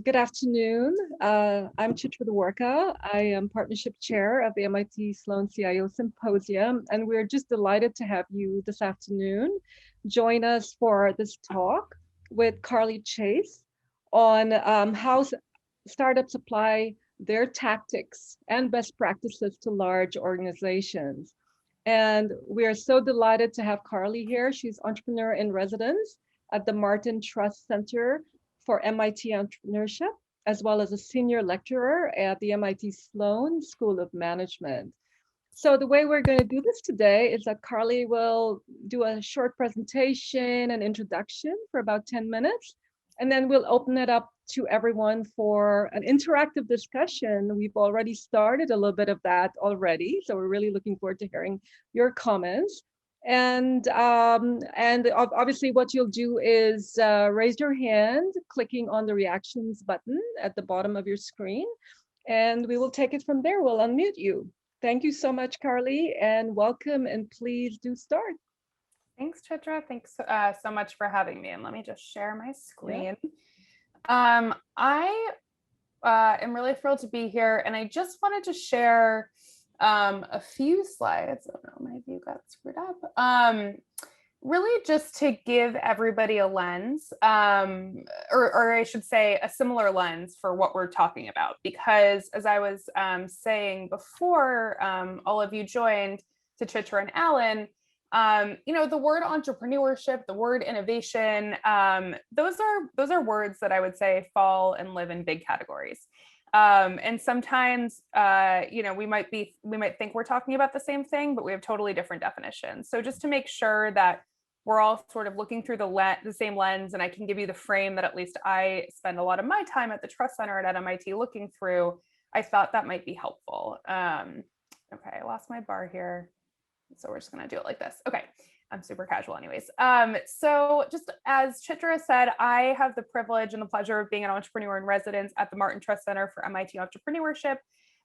Good afternoon. I'm Chitra. I am Partnership Chair of the MIT Sloan CIO Symposium, and we're just delighted to have you this afternoon join us for this talk with Carly Chase on how startups apply their tactics and best practices to large organizations. And we are so delighted to have Carly here. She's entrepreneur in residence at the Martin Trust Center for MIT Entrepreneurship, as well as a senior lecturer at the MIT Sloan School of Management. So the way we're going to do this today is that Carly will do a short presentation and introduction for about 10 minutes, and then we'll open it up to everyone for an interactive discussion. We've already started a little bit of that already, so we're really looking forward to hearing your comments. And obviously what you'll do is raise your hand, clicking on the reactions button at the bottom of your screen, and we will take it from there. We'll unmute you. Thank you so much, Carly, and welcome, and please do start. Thanks, Chitra. Thanks so much for having me. And let me just share my screen. Yeah. I am really thrilled to be here, and I just wanted to share a few slides. Oh no, my view got screwed up. Really just to give everybody a lens, or I should say a similar lens for what we're talking about, because as I was saying before all of you joined, to Chitra and Alan, the word entrepreneurship, the word innovation, those are words that I would say fall and live in big categories. And sometimes, we might think we're talking about the same thing, but we have totally different definitions. So just to make sure that we're all sort of looking through the same lens, and I can give you the frame that at least I spend a lot of my time at the Trust Center at MIT looking through, I thought that might be helpful. Okay, I lost my bar here. So we're just going to do it like this. Okay, I'm super casual anyways. So just as Chitra said, I have the privilege and the pleasure of being an entrepreneur in residence at the Martin Trust Center for MIT Entrepreneurship.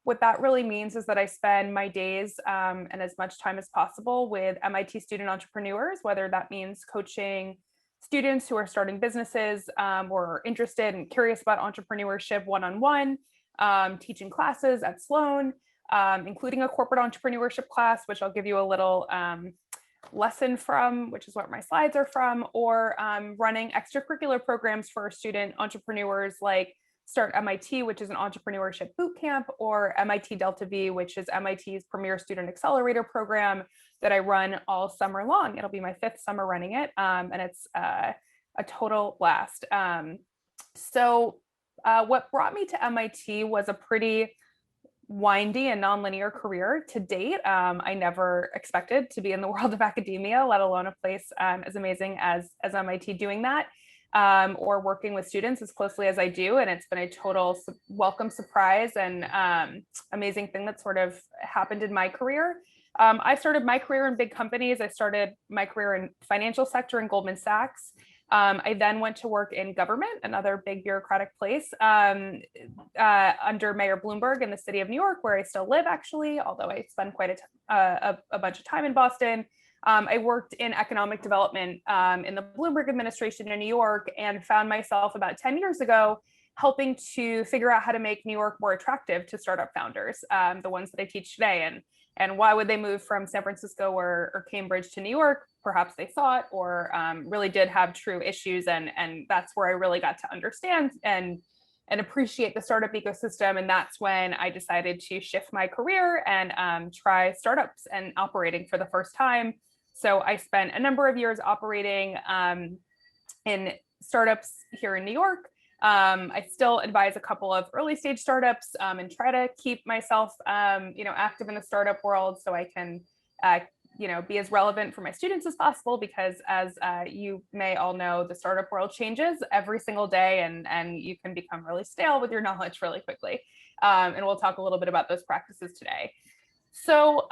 What that really means is that I spend my days and as much time as possible with MIT student entrepreneurs, whether that means coaching students who are starting businesses or interested and curious about entrepreneurship one-on-one, teaching classes at Sloan, including a corporate entrepreneurship class, which I'll give you a little lesson from, which is what my slides are from, or running extracurricular programs for student entrepreneurs like Start MIT, which is an entrepreneurship boot camp, or MIT Delta V, which is MIT's premier student accelerator program that I run all summer long. It'll be my 5th summer running it, and it's a total blast. So what brought me to MIT was a pretty windy and nonlinear career to date. I never expected to be in the world of academia, let alone a place as amazing as MIT doing that, or working with students as closely as I do. And it's been a total welcome surprise and amazing thing that sort of happened in my career. I started my career in big companies. I started my career in financial sector in Goldman Sachs. I then went to work in government, another big bureaucratic place, under Mayor Bloomberg in the city of New York, where I still live, actually, although I spend quite a bunch of time in Boston. I worked in economic development in the Bloomberg administration in New York, and found myself about 10 years ago helping to figure out how to make New York more attractive to startup founders, the ones that I teach today. And why would they move from San Francisco or Cambridge to New York? Perhaps they thought, or really did have true issues. And that's where I really got to understand and appreciate the startup ecosystem. And that's when I decided to shift my career and try startups and operating for the first time. So I spent a number of years operating in startups here in New York. I still advise a couple of early stage startups and try to keep myself, active in the startup world, so I can, be as relevant for my students as possible, because as you may all know, the startup world changes every single day, and you can become really stale with your knowledge really quickly. And we'll talk a little bit about those practices today. So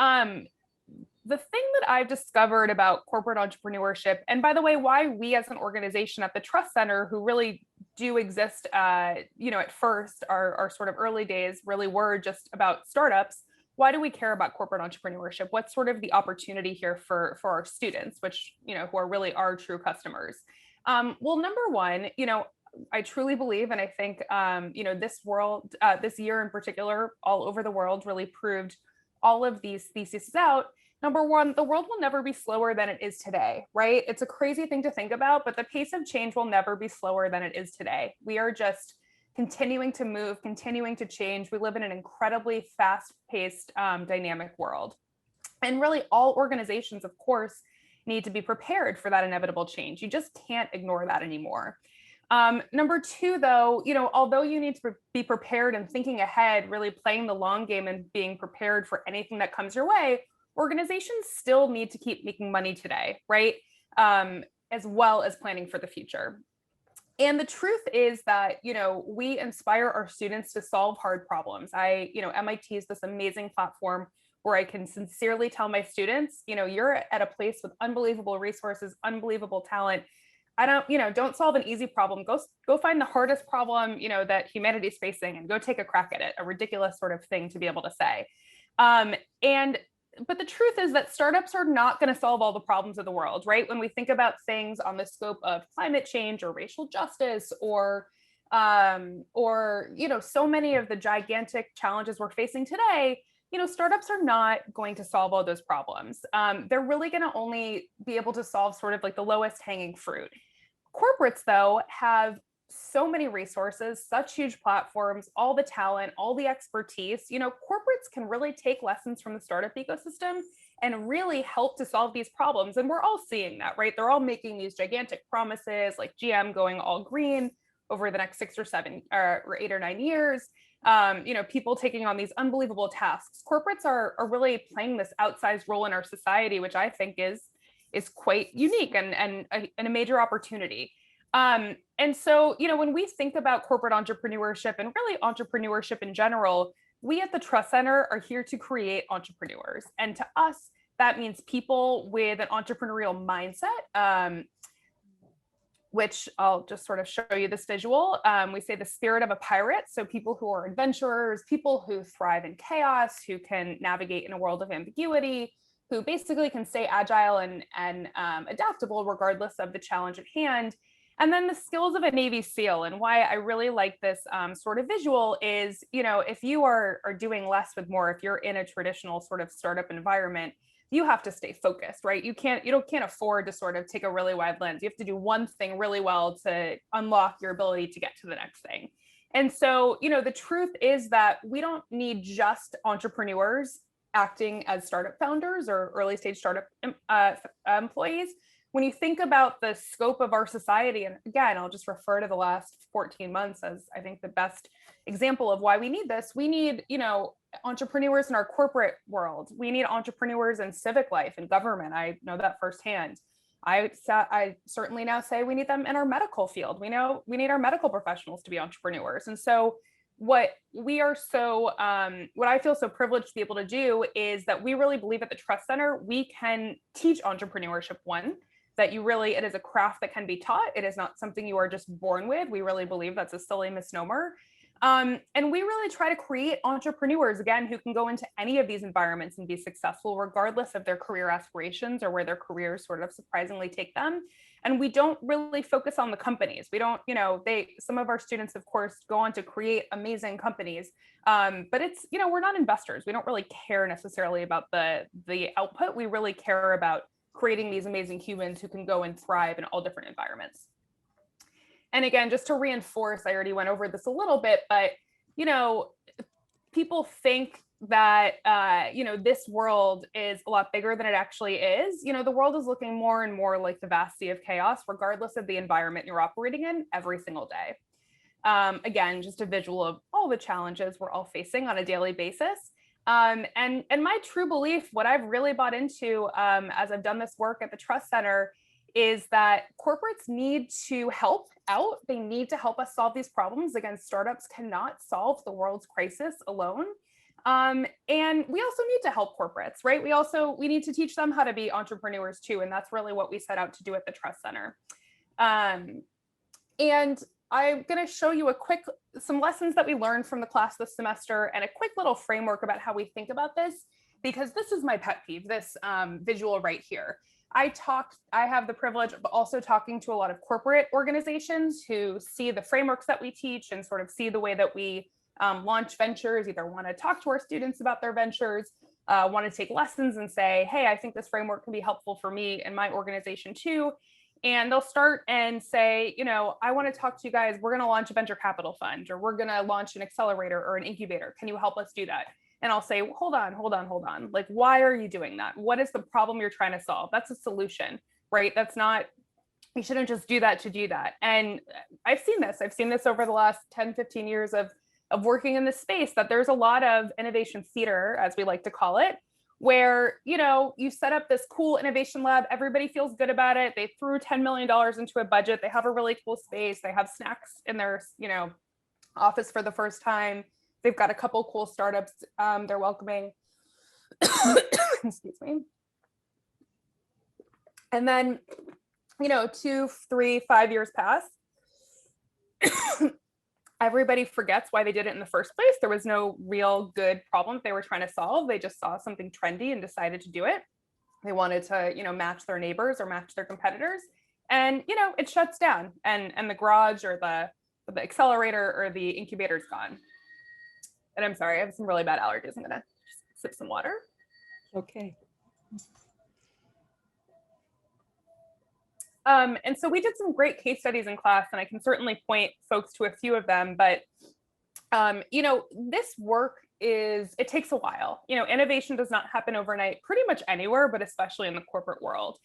the thing that I've discovered about corporate entrepreneurship, and by the way, why we as an organization at the Trust Center, who really do exist, at first, our sort of early days really were just about startups. Why do we care about corporate entrepreneurship? What's sort of the opportunity here for our students, which, who are really our true customers? Well, number one, I truly believe, and I think, this year in particular, all over the world really proved all of these theses out. Number one, the world will never be slower than it is today, right? It's a crazy thing to think about, but the pace of change will never be slower than it is today. We are just continuing to move, continuing to change. We live in an incredibly fast-paced, dynamic world. And really all organizations, of course, need to be prepared for that inevitable change. You just can't ignore that anymore. Number two, though, although you need to be prepared and thinking ahead, really playing the long game and being prepared for anything that comes your way, organizations still need to keep making money today, right? As well as planning for the future. And the truth is that, we inspire our students to solve hard problems. MIT is this amazing platform where I can sincerely tell my students, you're at a place with unbelievable resources, unbelievable talent. Don't solve an easy problem. Go find the hardest problem, that humanity is facing and go take a crack at it. A ridiculous sort of thing to be able to say. But the truth is that startups are not going to solve all the problems of the world, right? When we think about things on the scope of climate change or racial justice or so many of the gigantic challenges we're facing today, startups are not going to solve all those problems. They're really going to only be able to solve sort of like the lowest hanging fruit. Corporates, though, have so many resources, such huge platforms, all the talent, all the expertise. Corporates can really take lessons from the startup ecosystem and really help to solve these problems. And we're all seeing that, right? They're all making these gigantic promises, like GM going all green over the next 6 or 7 or 8 or 9 years. People taking on these unbelievable tasks. Corporates are really playing this outsized role in our society, which I think is quite unique and a major opportunity. And so, when we think about corporate entrepreneurship and really entrepreneurship in general, we at the Trust Center are here to create entrepreneurs. And to us, that means people with an entrepreneurial mindset, which I'll just sort of show you this visual. We say the spirit of a pirate. So people who are adventurers, people who thrive in chaos, who can navigate in a world of ambiguity, who basically can stay agile and adaptable regardless of the challenge at hand. And then the skills of a Navy SEAL. And why I really like this sort of visual is, if you are doing less with more, if you're in a traditional sort of startup environment, you have to stay focused, right? You can't afford to sort of take a really wide lens. You have to do one thing really well to unlock your ability to get to the next thing. And so, the truth is that we don't need just entrepreneurs acting as startup founders or early stage startup employees. When you think about the scope of our society, and again, I'll just refer to the last 14 months as I think the best example of why we need this. We need, entrepreneurs in our corporate world. We need entrepreneurs in civic life and government. I know that firsthand. I certainly now say we need them in our medical field. We know we need our medical professionals to be entrepreneurs. And so what I feel so privileged to be able to do is that we really believe at the Trust Center, we can teach entrepreneurship. That it is a craft that can be taught. It is not something you are just born with. We really believe that's a silly misnomer. And we really try to create entrepreneurs, again, who can go into any of these environments and be successful, regardless of their career aspirations or where their careers sort of surprisingly take them. And we don't really focus on the companies. We don't, some of our students, of course, go on to create amazing companies. But it's, we're not investors. We don't really care necessarily about the output. We really care about creating these amazing humans who can go and thrive in all different environments. And again, just to reinforce, I already went over this a little bit, but, people think that, this world is a lot bigger than it actually is. The world is looking more and more like the vast sea of chaos, regardless of the environment you're operating in every single day. Again, just a visual of all the challenges we're all facing on a daily basis. And my true belief, what I've really bought into as I've done this work at the Trust Center, is that corporates need to help out. They need to help us solve these problems. Again, startups cannot solve the world's crisis alone. And we also need to help corporates, right? We need to teach them how to be entrepreneurs too. And that's really what we set out to do at the Trust Center. And I'm going to show you some lessons that we learned from the class this semester and a quick little framework about how we think about this, because this is my pet peeve, this visual right here. I have the privilege of also talking to a lot of corporate organizations who see the frameworks that we teach and sort of see the way that we launch ventures, either want to talk to our students about their ventures, want to take lessons and say, hey, I think this framework can be helpful for me and my organization too. And they'll start and say, I want to talk to you guys. We're going to launch a venture capital fund, or we're going to launch an accelerator or an incubator. Can you help us do that? And I'll say, hold on. Like, why are you doing that? What is the problem you're trying to solve? That's a solution, right? That's not, you shouldn't just do that to do that. And I've seen this over the last 10, 15 years of working in this space, that there's a lot of innovation theater, as we like to call it, where, you set up this cool innovation lab, everybody feels good about it. They threw $10 million into a budget. They have a really cool space. They have snacks in their, office for the first time. They've got a couple cool startups they're welcoming. Excuse me. And then, 2, 3, 5 years pass. Everybody forgets why they did it in the first place. There was no real good problem they were trying to solve. They just saw something trendy and decided to do it. They wanted to, match their neighbors or match their competitors. And, it shuts down, and the garage or the accelerator or the incubator's gone. And I'm sorry, I have some really bad allergies. I'm gonna just sip some water. Okay. And so we did some great case studies in class, and I can certainly point folks to a few of them, but this work it takes a while. Innovation does not happen overnight pretty much anywhere, but especially in the corporate world.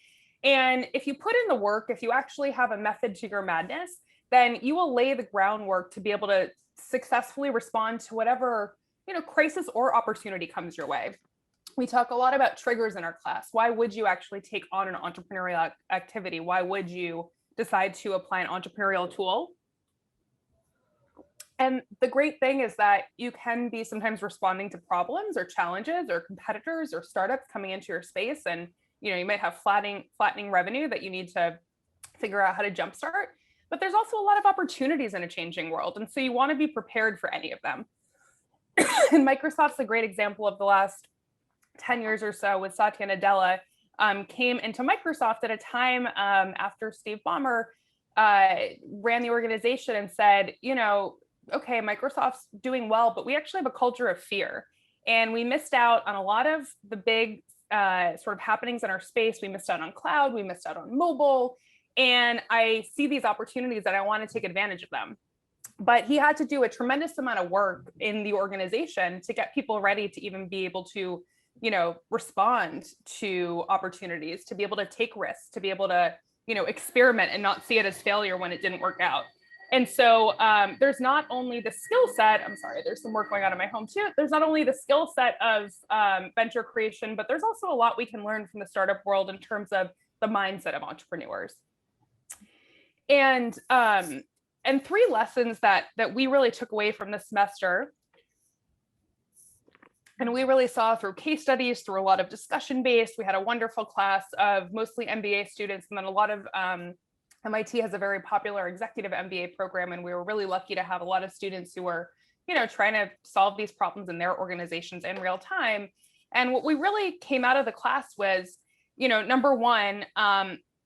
And if you put in the work, if you actually have a method to your madness, then you will lay the groundwork to be able to successfully respond to whatever, crisis or opportunity comes your way. We talk a lot about triggers in our class. Why would you actually take on an entrepreneurial activity? Why would you decide to apply an entrepreneurial tool? And the great thing is that you can be sometimes responding to problems or challenges or competitors or startups coming into your space. And, you might have flattening revenue that you need to figure out how to jumpstart. But there's also a lot of opportunities in a changing world. And so you want to be prepared for any of them. And Microsoft's a great example of the last 10 years or so, with Satya Nadella, came into Microsoft at a time after Steve Ballmer ran the organization and said, okay, Microsoft's doing well, but we actually have a culture of fear. And we missed out on a lot of the big sort of happenings in our space. We missed out on cloud, we missed out on mobile. And I see these opportunities and I want to take advantage of them. But he had to do a tremendous amount of work in the organization to get people ready to even be able to, respond to opportunities, to be able to take risks, to be able to, experiment and not see it as failure when it didn't work out. And so there's not only the skill set, I'm sorry, there's some work going on in my home too. There's not only the skill set of venture creation, but there's also a lot we can learn from the startup world in terms of the mindset of entrepreneurs. And 3 lessons that we really took away from this semester, and we really saw through case studies, through a lot of discussion based. We had a wonderful class of mostly MBA students, and then a lot of MIT has a very popular executive MBA program, and we were really lucky to have a lot of students who were, trying to solve these problems in their organizations in real time. And what we really came out of the class was, number one,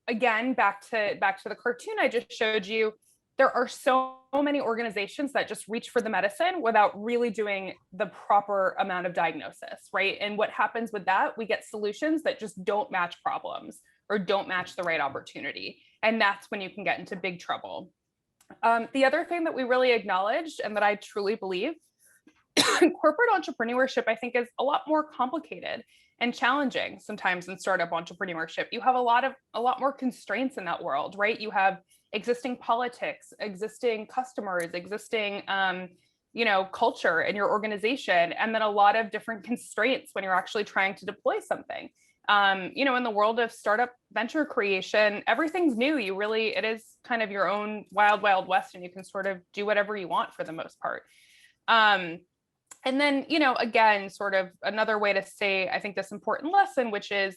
again, back to the cartoon I just showed you, there are so many organizations that just reach for the medicine without really doing the proper amount of diagnosis, right? And what happens with that, we get solutions that just don't match problems or don't match the right opportunity. And that's when you can get into big trouble. The other thing that we really acknowledged, and that I truly believe, corporate entrepreneurship, I think, is a lot more complicated and challenging sometimes than startup entrepreneurship. You have a lot more constraints in that world, right? You have existing politics, existing customers, existing culture in your organization, and then a lot of different constraints when you're actually trying to deploy something. In the world of startup venture creation, everything's new. It is kind of your own wild, wild west, and you can sort of do whatever you want for the most part. And then, again, sort of another way to say, I think, this important lesson, which is,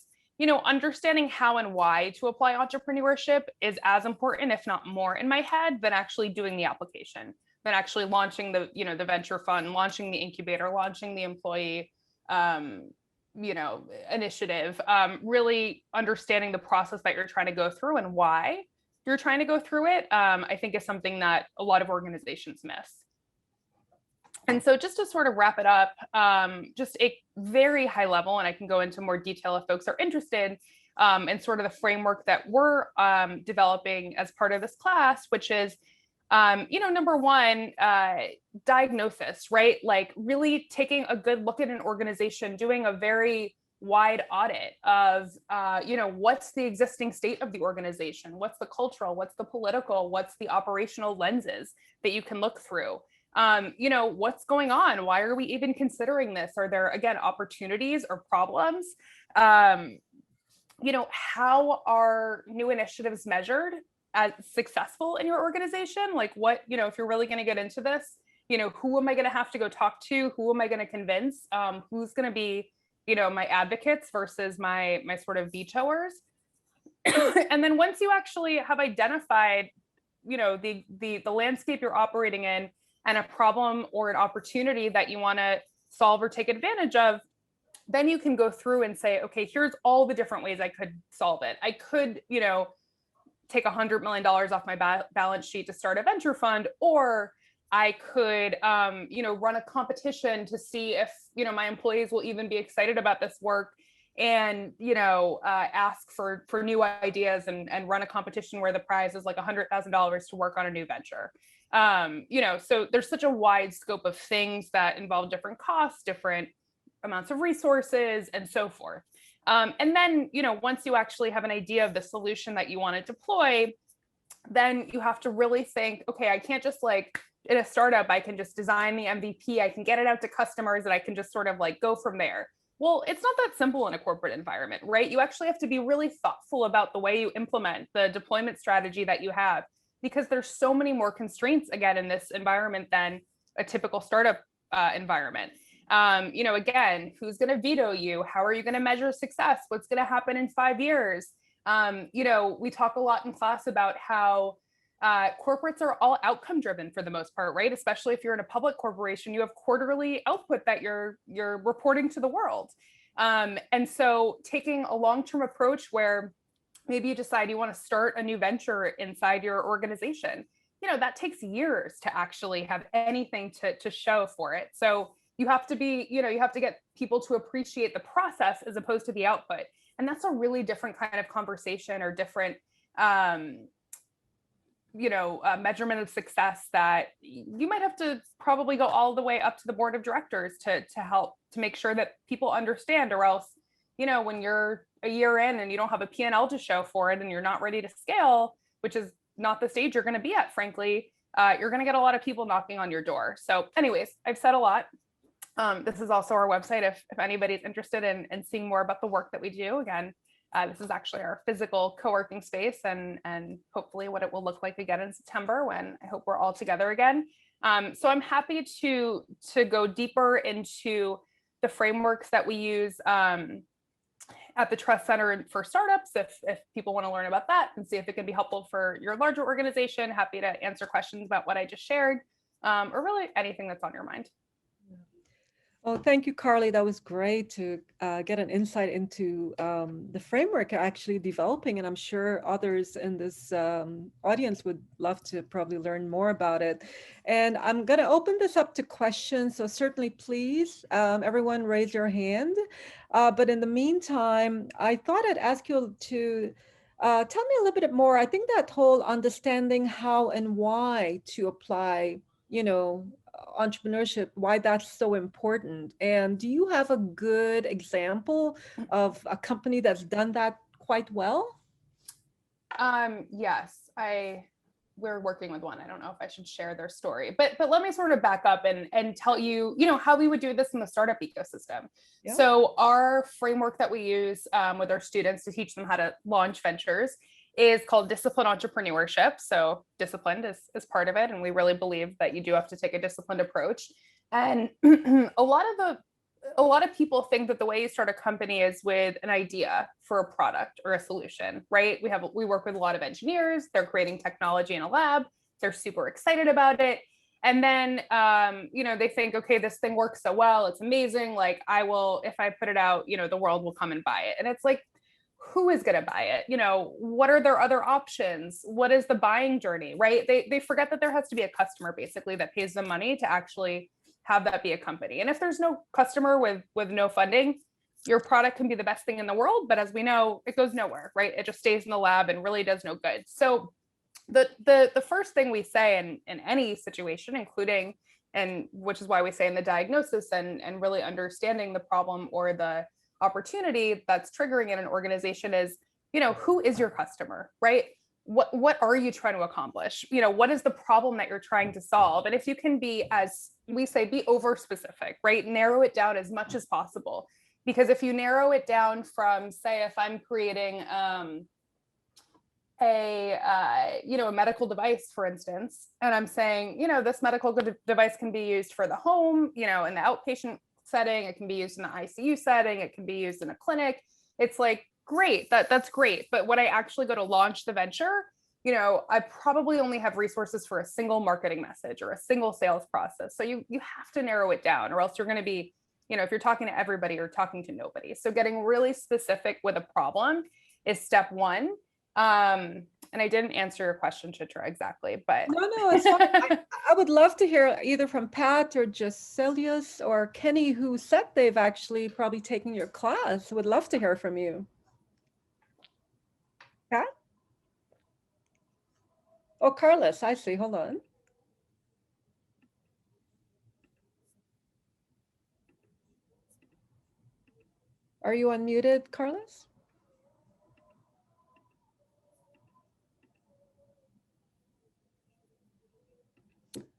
understanding how and why to apply entrepreneurship is as important, if not more, in my head than actually doing the application, than actually launching the venture fund, launching the incubator, launching the employee initiative, really understanding the process that you're trying to go through and why you're trying to go through it, I think is something that a lot of organizations miss. And so just to sort of wrap it up, just a very high level, and I can go into more detail if folks are interested, in sort of the framework that we're developing as part of this class, which is, number one, diagnosis, right? Like really taking a good look at an organization, doing a very wide audit of, what's the existing state of the organization? What's the cultural, what's the political, what's the operational lenses that you can look through? What's going on? Why are we even considering this? Are there, again, opportunities or problems? How are new initiatives measured as successful in your organization? Like what, if you're really going to get into this, who am I going to have to go talk to? Who am I going to convince? Who's going to be, my advocates versus my sort of vetoers? And then once you actually have identified, the landscape you're operating in and a problem or an opportunity that you want to solve or take advantage of, then you can go through and say, okay, here's all the different ways I could solve it. I could, take $100 million off my balance sheet to start a venture fund, or I could, run a competition to see if, my employees will even be excited about this work and, ask for new ideas and run a competition where the prize is like $100,000 to work on a new venture. So there's such a wide scope of things that involve different costs, different amounts of resources, and so forth. And then, once you actually have an idea of the solution that you want to deploy, then you have to really think, okay, I can't just like in a startup, I can just design the MVP, I can get it out to customers, and I can just sort of like go from there. Well, it's not that simple in a corporate environment, right? You actually have to be really thoughtful about the way you implement the deployment strategy that you have, because there's so many more constraints, again, in this environment than a typical startup environment. Again, who's going to veto you? How are you going to measure success? What's going to happen in 5 years? We talk a lot in class about how corporates are all outcome driven for the most part, right? Especially if you're in a public corporation, you have quarterly output that you're reporting to the world. And so taking a long-term approach where maybe you decide you want to start a new venture inside your organization, that takes years to actually have anything to show for it. So you have to be, you have to get people to appreciate the process as opposed to the output. And that's a really different kind of conversation or different, measurement of success that you might have to probably go all the way up to the board of directors to help to make sure that people understand, or else, when you're a year in and you don't have a P&L to show for it and you're not ready to scale, which is not the stage you're going to be at, frankly, you're going to get a lot of people knocking on your door. So anyways, I've said a lot. This is also our website if anybody's interested in seeing more about the work that we do. Again, this is actually our physical co-working space and hopefully what it will look like again in September when I hope we're all together again. So I'm happy to go deeper into the frameworks that we use at the Trust Center for Startups if people want to learn about that and see if it can be helpful for your larger organization. Happy to answer questions about what I just shared, or really anything that's on your mind. Oh, thank you, Carly. That was great to get an insight into the framework you're actually developing. And I'm sure others in this audience would love to probably learn more about it. And I'm going to open this up to questions. So certainly, please, everyone raise your hand. But in the meantime, I thought I'd ask you to tell me a little bit more. I think that whole understanding how and why to apply, entrepreneurship, why that's so important. And do you have a good example of a company that's done that quite well? Yes, we're working with one. I don't know if I should share their story, but let me sort of back up and tell you, how we would do this in the startup ecosystem. Yeah. So our framework that we use with our students to teach them how to launch ventures is called disciplined entrepreneurship. So disciplined is part of it. And we really believe that you do have to take a disciplined approach. And a lot of people think that the way you start a company is with an idea for a product or a solution, right? We work with a lot of engineers. They're creating technology in a lab. They're super excited about it. And then, they think, okay, this thing works so well, it's amazing. Like if I put it out, the world will come and buy it. And it's like, who is going to buy it? What are their other options? What is the buying journey, right? They forget that there has to be a customer basically that pays them money to actually have that be a company. And if there's no customer with no funding, your product can be the best thing in the world, but as we know, it goes nowhere, right? It just stays in the lab and really does no good. So the first thing we say in any situation, including, and which is why we say in the diagnosis and really understanding the problem or the opportunity that's triggering in an organization is, who is your customer, right? What are you trying to accomplish? What is the problem that you're trying to solve? And if you can be, as we say, be over specific, right? Narrow it down as much as possible. Because if you narrow it down from, say, if I'm creating a medical device, for instance, and I'm saying, this medical device can be used for the home, in the outpatient setting, it can be used in the ICU setting, it can be used in a clinic. It's like, great, that's great. But when I actually go to launch the venture, I probably only have resources for a single marketing message or a single sales process. So you have to narrow it down, or else you're going to be, if you're talking to everybody, you're talking to nobody. So getting really specific with a problem is step one. And I didn't answer your question, Chitra, exactly, but no, it's fine. I would love to hear either from Pat or just Celius or Kenny, who said they've actually probably taken your class. Would love to hear from you. Pat? Oh, Carlos, I see. Hold on. Are you unmuted, Carlos?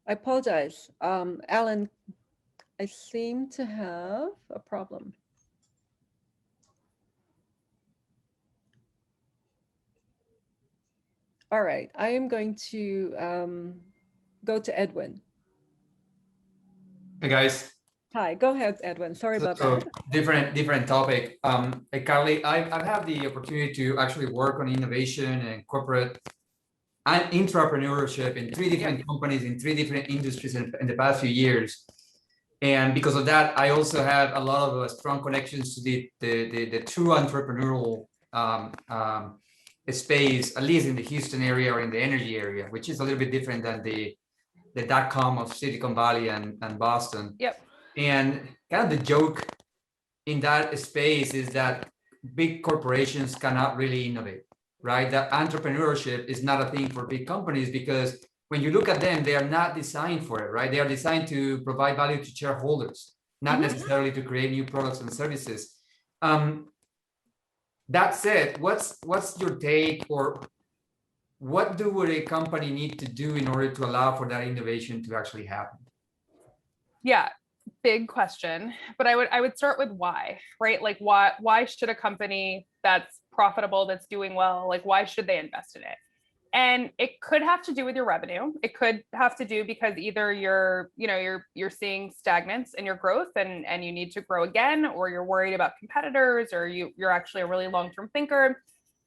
I apologize. Alan, I seem to have a problem. All right, I am going to go to Edwin. Hey guys. Hi, go ahead, Edwin. Sorry about that. Different topic. Hey, Carly, I've had the opportunity to actually work on innovation and corporate and entrepreneurship in 3 different companies in 3 different industries in the past few years. And because of that, I also have a lot of strong connections to the true entrepreneurial space, at least in the Houston area or in the energy area, which is a little bit different than the .com of Silicon Valley and Boston. Yep. And kind of the joke in that space is that big corporations cannot really innovate, right? That entrepreneurship is not a thing for big companies because when you look at them, they are not designed for it, right? They are designed to provide value to shareholders, not necessarily to create new products and services. That said, what's your take, or what would a company need to do in order to allow for that innovation to actually happen? Yeah, big question. But I would start with why, right? Like why should a company that's profitable, that's doing well, like why should they invest in it? And it could have to do with your revenue. It could have to do because either you're seeing stagnance in your growth and you need to grow again, or you're worried about competitors, or you're actually a really long-term thinker.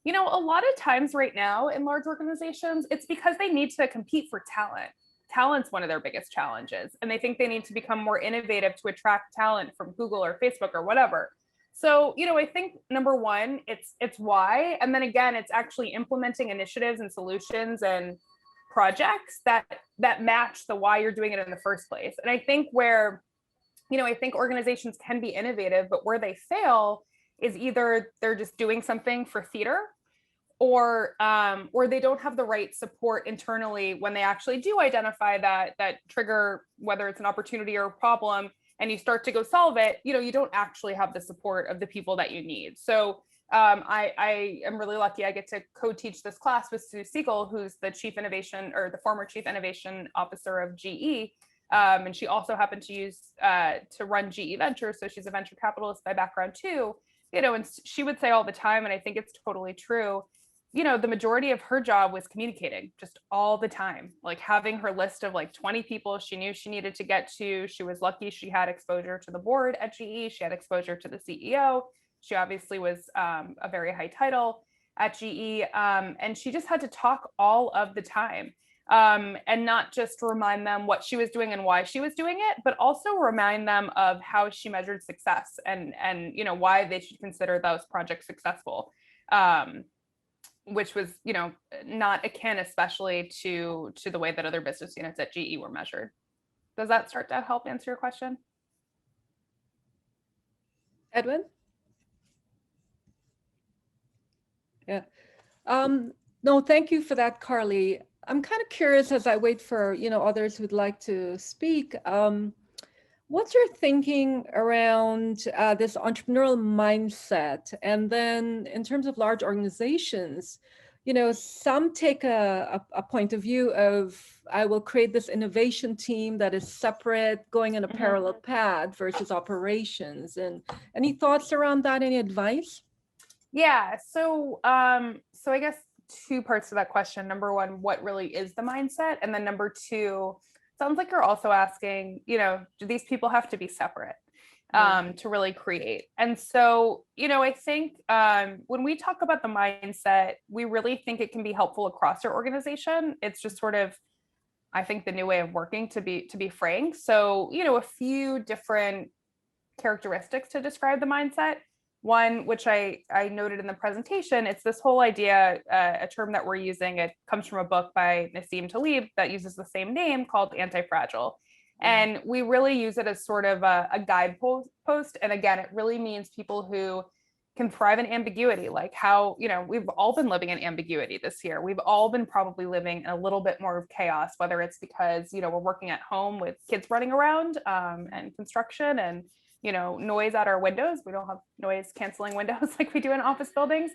A lot of times right now in large organizations, it's because they need to compete for talent. Talent's one of their biggest challenges, and they think they need to become more innovative to attract talent from Google or Facebook or whatever. So, I think number one, it's why, and then again, it's actually implementing initiatives and solutions and projects that match the why you're doing it in the first place. And I think where, I think organizations can be innovative, but where they fail is either they're just doing something for theater, or they don't have the right support internally when they actually do identify that trigger, whether it's an opportunity or a problem, and you start to go solve it, you don't actually have the support of the people that you need. So I am really lucky. I get to co-teach this class with Sue Siegel, who's the former chief innovation officer of GE. And she also happened to run GE Ventures. So she's a venture capitalist by background too, and she would say all the time, and I think it's totally true, the majority of her job was communicating just all the time, like having her list of like 20 people she knew she needed to get to. She was lucky she had exposure to the board at GE. She had exposure to the CEO. She obviously was a very high title at GE. And she just had to talk all of the time. and not just remind them what she was doing and why she was doing it, but also remind them of how she measured success and why they should consider those projects successful, which was not akin especially to the way that other business units at GE were measured. Does that start to help answer your question? Edwin? Yeah. No, thank you for that, Carly. I'm kind of curious as I wait for, others who'd like to speak. What's your thinking around this entrepreneurial mindset? And then in terms of large organizations, some take a point of view of, I will create this innovation team that is separate, going in a parallel path versus operations. And any thoughts around that? Any advice? Yeah, so I guess two parts to that question. Number one, what really is the mindset? And then number two, sounds like you're also asking, do these people have to be separate to really create? And so, I think when we talk about the mindset, we really think it can be helpful across your organization. It's just sort of, I think, the new way of working, to be frank. So, a few different characteristics to describe the mindset. One, which I noted in the presentation, it's this whole idea, a term that we're using, it comes from a book by Nassim Taleb that uses the same name, called Anti-Fragile. And we really use it as sort of a guidepost. And again, it really means people who can thrive in ambiguity, like how, we've all been living in ambiguity this year. We've all been probably living in a little bit more of chaos, whether it's because, we're working at home with kids running around and construction and noise at our windows. We don't have noise canceling windows like we do in office buildings,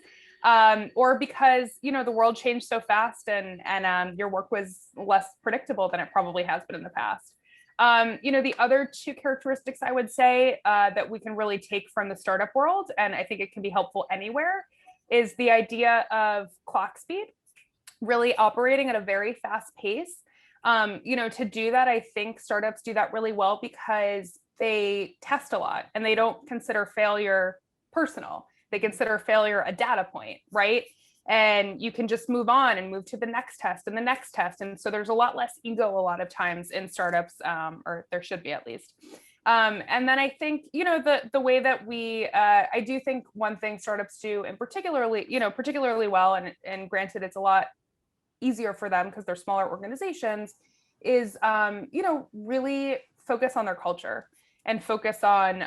or because the world changed so fast and your work was less predictable than it probably has been in the past. The other two characteristics I would say that we can really take from the startup world, and I think it can be helpful anywhere, is the idea of clock speed, really operating at a very fast pace. To do that, I think startups do that really well because they test a lot and they don't consider failure personal. They consider failure a data point, right? And you can just move on and move to the next test and the next test. And so there's a lot less ego a lot of times in startups, or there should be at least. And then I think, the way that I do think one thing startups do, and particularly well, and granted, it's a lot easier for them because they're smaller organizations, is, really focus on their culture and focus on,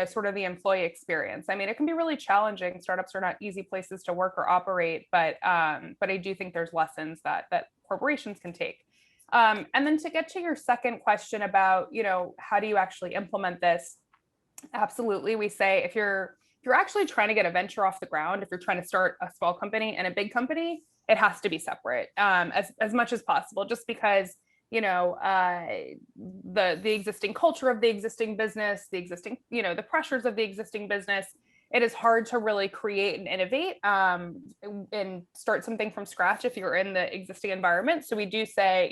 sort of the employee experience. I mean, it can be really challenging. Startups are not easy places to work or operate, but I do think there's lessons that corporations can take. And then to get to your second question about, how do you actually implement this? Absolutely. We say if you're actually trying to get a venture off the ground, if you're trying to start a small company and a big company, it has to be separate as much as possible, just because the existing culture of the existing business, the existing, the pressures of the existing business, it is hard to really create and innovate and start something from scratch if you're in the existing environment. So we do say,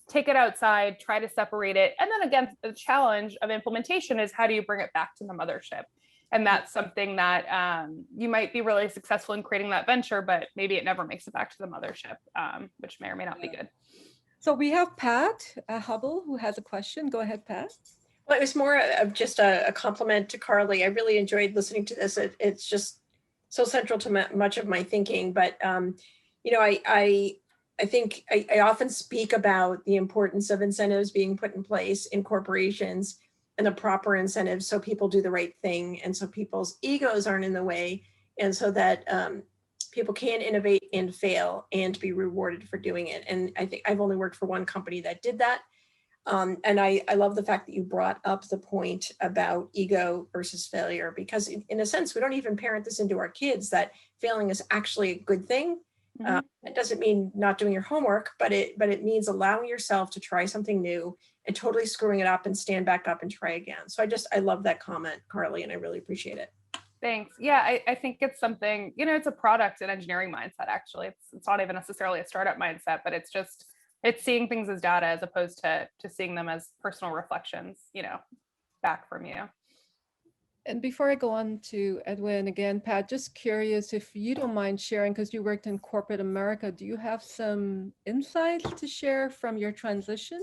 take it outside, try to separate it. And then again, the challenge of implementation is how do you bring it back to the mothership? And that's something that you might be really successful in creating that venture, but maybe it never makes it back to the mothership, which may or may not be good. So we have Pat Hubble who has a question. Go ahead, Pat. Well, it was more of just a compliment to Carly. I really enjoyed listening to this. It's just so central to much of my thinking. But, I think I often speak about the importance of incentives being put in place in corporations and the proper incentives so people do the right thing and so people's egos aren't in the way and so that people can innovate and fail and be rewarded for doing it. And I think I've only worked for one company that did that. And I love the fact that you brought up the point about ego versus failure, because in a sense, we don't even parent this into our kids that failing is actually a good thing. It doesn't mean not doing your homework, but it means allowing yourself to try something new and totally screwing it up and stand back up and try again. So I love that comment, Carly, and I really appreciate it. Thanks. Yeah, I think it's something, it's a product and engineering mindset, actually. It's not even necessarily a startup mindset, but it's seeing things as data as opposed to seeing them as personal reflections, back from you. And before I go on to Edwin again, Pat, just curious if you don't mind sharing, because you worked in corporate America, do you have some insights to share from your transition?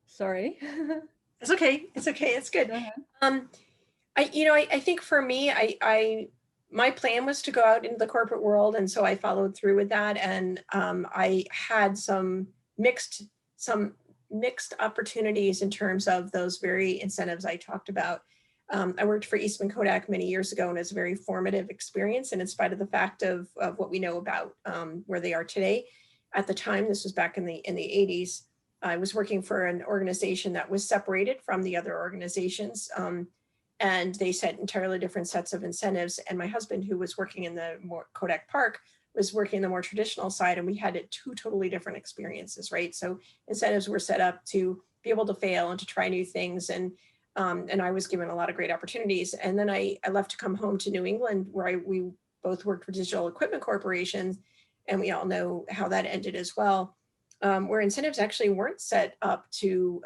Sorry. It's okay. It's okay. It's good. Go ahead. I think for me, my plan was to go out into the corporate world, and so I followed through with that. And I had some mixed opportunities in terms of those very incentives I talked about. I worked for Eastman Kodak many years ago, and it's a very formative experience. And in spite of the fact of what we know about where they are today, at the time, this was back in the 80s, I was working for an organization that was separated from the other organizations. And they set entirely different sets of incentives. And my husband, who was working in the more Kodak Park, was working the more traditional side, and we had two totally different experiences, right? So incentives were set up to be able to fail and to try new things. And I was given a lot of great opportunities. And then I left to come home to New England, where we both worked for digital equipment corporations. And we all know how that ended as well, where incentives actually weren't set up to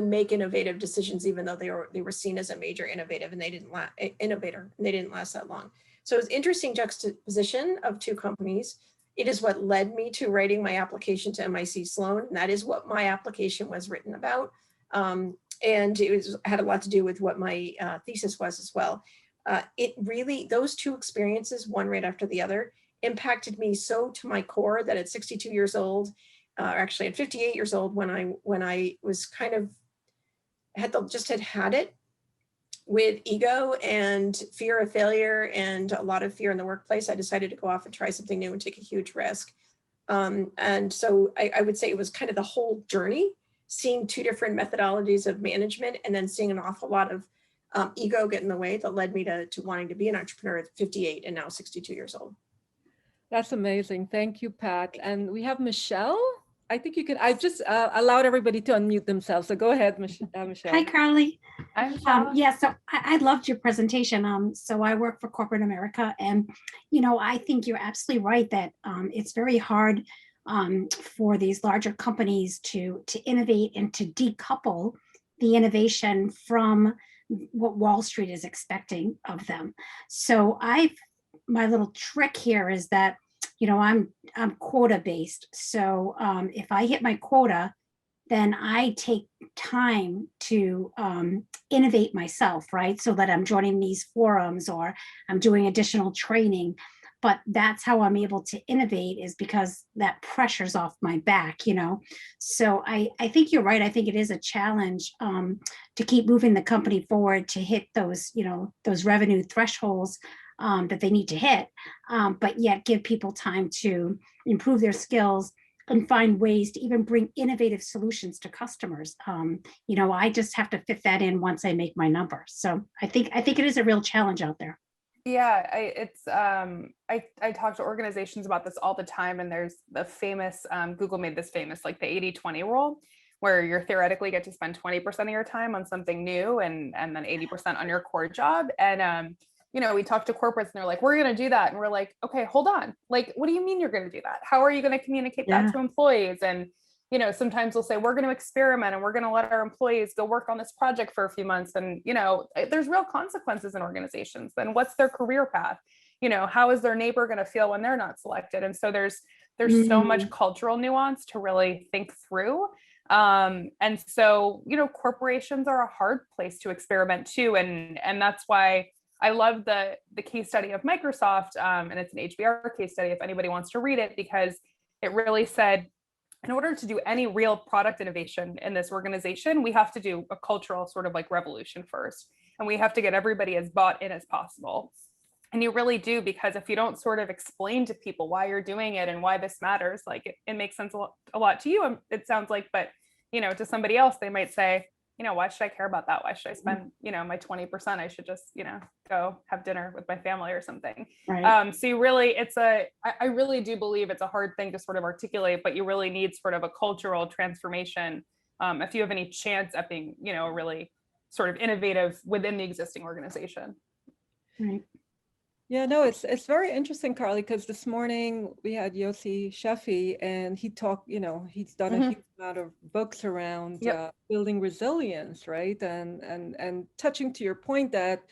make innovative decisions, even though they were seen as a major innovator, and they didn't last that long. So it was interesting juxtaposition of two companies. It is what led me to writing my application to MIT Sloan, and that is what my application was written about. And it had a lot to do with what my thesis was as well. It really, those two experiences, one right after the other, impacted me so to my core that at 62 years old, actually at 58 years old, when I was kind of had it with ego and fear of failure and a lot of fear in the workplace, I decided to go off and try something new and take a huge risk. And so I would say it was kind of the whole journey, seeing two different methodologies of management, and then seeing an awful lot of ego get in the way that led me to wanting to be an entrepreneur at 58 and now 62 years old. That's amazing. Thank you, Pat. And we have Michelle. I think you can, I've just allowed everybody to unmute themselves. So go ahead, Michelle. Hi, Carly. I'm Michelle. Yeah, so I loved your presentation. So I work for corporate America, and, I think you're absolutely right that it's very hard for these larger companies to innovate and to decouple the innovation from what Wall Street is expecting of them. So my little trick here is that, I'm quota based. So if I hit my quota, then I take time to innovate myself, right? So that I'm joining these forums or I'm doing additional training. But that's how I'm able to innovate, is because that pressure's off my back, So I think you're right. I think it is a challenge to keep moving the company forward to hit those, those revenue thresholds that they need to hit, but yet give people time to improve their skills and find ways to even bring innovative solutions to customers. I just have to fit that in once I make my number. So I think it is a real challenge out there. Yeah, I talk to organizations about this all the time, and there's the famous, Google made this famous, like the 80-20 rule, where you theoretically get to spend 20% of your time on something new and then 80% on your core job. And we talk to corporates and they're like, we're going to do that. And we're like, okay, hold on. Like, what do you mean you're going to do that? How are you going to communicate that to employees? And, sometimes we'll say, we're going to experiment and we're going to let our employees go work on this project for a few months. And, there's real consequences in organizations. Then what's their career path? How is their neighbor going to feel when they're not selected? And so there's so much cultural nuance to really think through. And so, corporations are a hard place to experiment too. And that's why I love the case study of Microsoft, and it's an HBR case study if anybody wants to read it, because it really said, in order to do any real product innovation in this organization, we have to do a cultural sort of like revolution first. And we have to get everybody as bought in as possible. And you really do, because if you don't sort of explain to people why you're doing it and why this matters, like it makes sense a lot to you, it sounds like, but to somebody else, they might say, why should I care about that? Why should I spend, my 20%? I should just, go have dinner with my family or something. Right. So you really, I really do believe it's a hard thing to sort of articulate, but you really need sort of a cultural transformation if you have any chance at being, really sort of innovative within the existing organization. Right. Yeah, no, it's very interesting, Carly, because this morning we had Yossi Sheffi, and he talked, he's done a huge amount of books around Yep. building resilience, right? And touching to your point that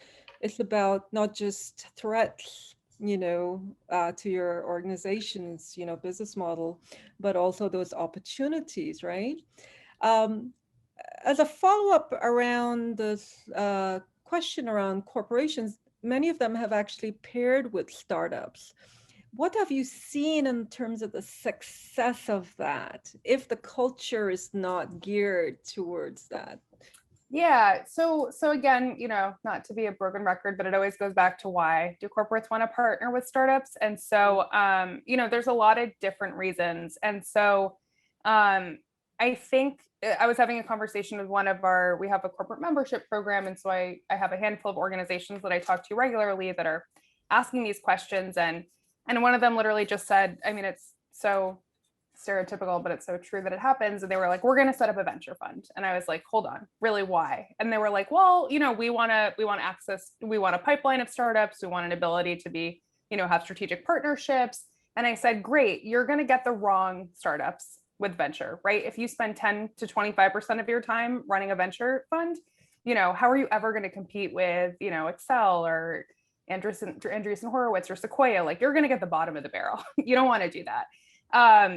it's about not just threats, to your organization's, business model, but also those opportunities, right? Um, as a follow-up around this question around corporations, many of them have actually paired with startups. What have you seen in terms of the success of that if the culture is not geared towards that? Yeah. So again, not to be a broken record, but it always goes back to why do corporates want to partner with startups? And so, there's a lot of different reasons. And so, I think I was having a conversation with we have a corporate membership program. And so I have a handful of organizations that I talk to regularly that are asking these questions. And one of them literally just said, I mean, it's so stereotypical, but it's so true that it happens. And they were like, we're going to set up a venture fund. And I was like, hold on, really, why? And they were like, well, we want access, we want a pipeline of startups, we want an ability to be, have strategic partnerships. And I said, great, you're going to get the wrong startups with venture, right? If you spend 10 to 25% of your time running a venture fund, how are you ever going to compete with, Excel or Andreessen Horowitz or Sequoia? Like, you're going to get the bottom of the barrel. You don't want to do that.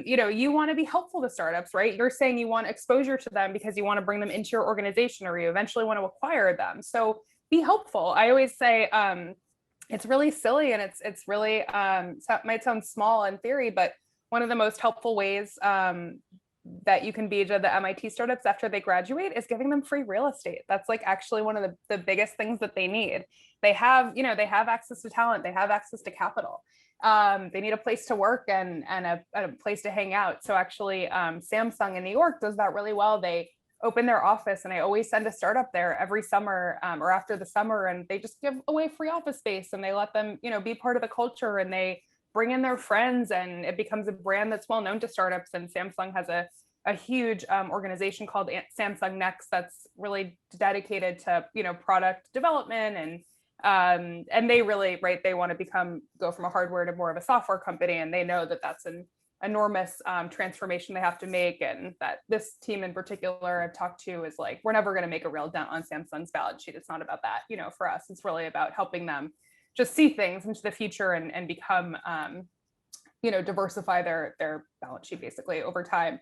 You want to be helpful to startups, right? You're saying you want exposure to them because you want to bring them into your organization, or you eventually want to acquire them. So be helpful. I always say it's really silly, and it's really it might sound small in theory, but one of the most helpful ways that you can be to the MIT startups after they graduate is giving them free real estate. That's like actually one of the biggest things that they need. They have access to talent, they have access to capital. They need a place to work and a place to hang out. So actually, Samsung in New York does that really well. They open their office, and I always send a startup there every summer or after the summer, and they just give away free office space, and they let them, be part of the culture, and they bring in their friends, and it becomes a brand that's well known to startups. And Samsung has a huge organization called Samsung Next that's really dedicated to product development, and they really, right, they want to go from a hardware to more of a software company, and they know that that's an enormous transformation they have to make, and that this team in particular I've talked to is like, we're never going to make a real dent on Samsung's balance sheet. It's not about that. For us, it's really about helping them just see things into the future and become diversify their balance sheet basically over time.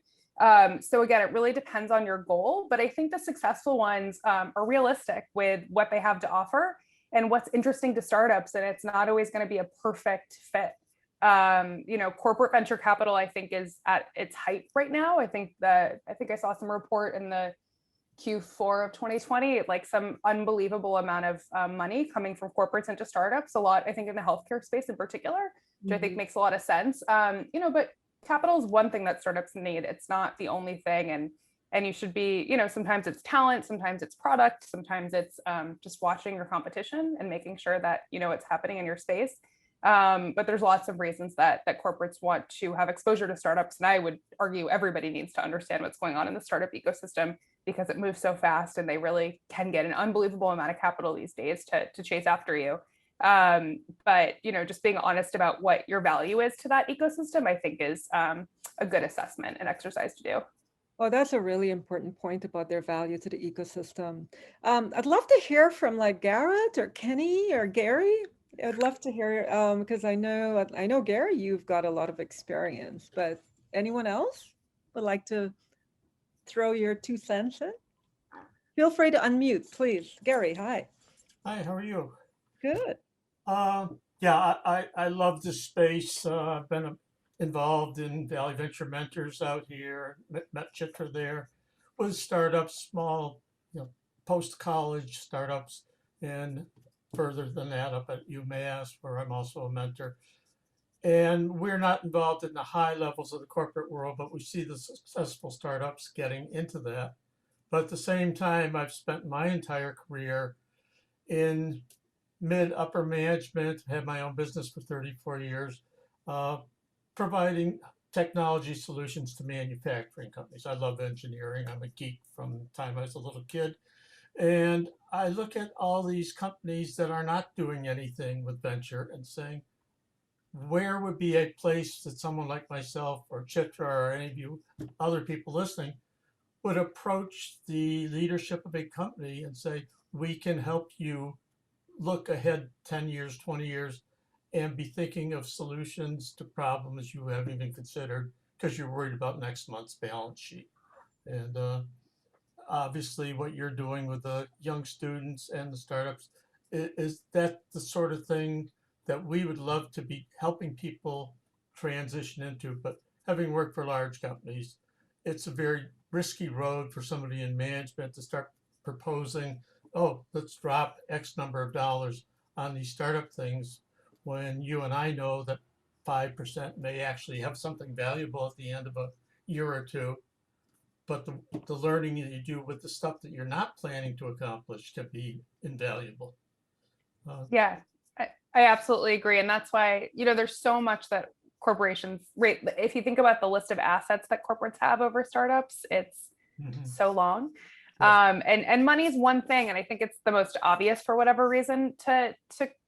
So again, it really depends on your goal, but I think the successful ones are realistic with what they have to offer and what's interesting to startups, and it's not always going to be a perfect fit. Corporate venture capital, I think, is at its height right now. I think I saw some report in the Q4 of 2020, like some unbelievable amount of money coming from corporates into startups, a lot, I think, in the healthcare space in particular, which I think makes a lot of sense. But capital is one thing that startups need. It's not the only thing. And you should be, sometimes it's talent, sometimes it's product, sometimes it's just watching your competition and making sure that, it's happening in your space. But there's lots of reasons that corporates want to have exposure to startups. And I would argue everybody needs to understand what's going on in the startup ecosystem, because it moves so fast and they really can get an unbelievable amount of capital these days to chase after you. But just being honest about what your value is to that ecosystem, I think is a good assessment and exercise to do. Oh, that's a really important point about their value to the ecosystem. I'd love to hear from like Garrett or Kenny or Gary. I'd love to hear because I know Gary, you've got a lot of experience, but anyone else would like to throw your 2 cents in? Feel free to unmute, please. Gary, hi. Hi, how are you? Good. Yeah, I love this space. I've been involved in Valley Venture Mentors out here, met Chitra there, with startups, small, post-college startups, and further than that up at UMass, where I'm also a mentor. And we're not involved in the high levels of the corporate world, but we see the successful startups getting into that. But at the same time, I've spent my entire career in mid-upper management, had my own business for 34 years, providing technology solutions to manufacturing companies. I love engineering. I'm a geek from the time I was a little kid. And I look at all these companies that are not doing anything with venture and saying, where would be a place that someone like myself or Chitra or any of you other people listening would approach the leadership of a company and say, we can help you look ahead 10 years, 20 years, and be thinking of solutions to problems you haven't even considered because you're worried about next month's balance sheet. And obviously what you're doing with the young students and the startups, is that the sort of thing that we would love to be helping people transition into. But having worked for large companies, it's a very risky road for somebody in management to start proposing, oh, let's drop X number of dollars on these startup things, when you and I know that 5% may actually have something valuable at the end of a year or two. But the learning that you do with the stuff that you're not planning to accomplish can be invaluable. Yeah, I absolutely agree. And that's why, there's so much that corporations, right? If you think about the list of assets that corporates have over startups, it's so long. Yes. And money is one thing. And I think it's the most obvious for whatever reason to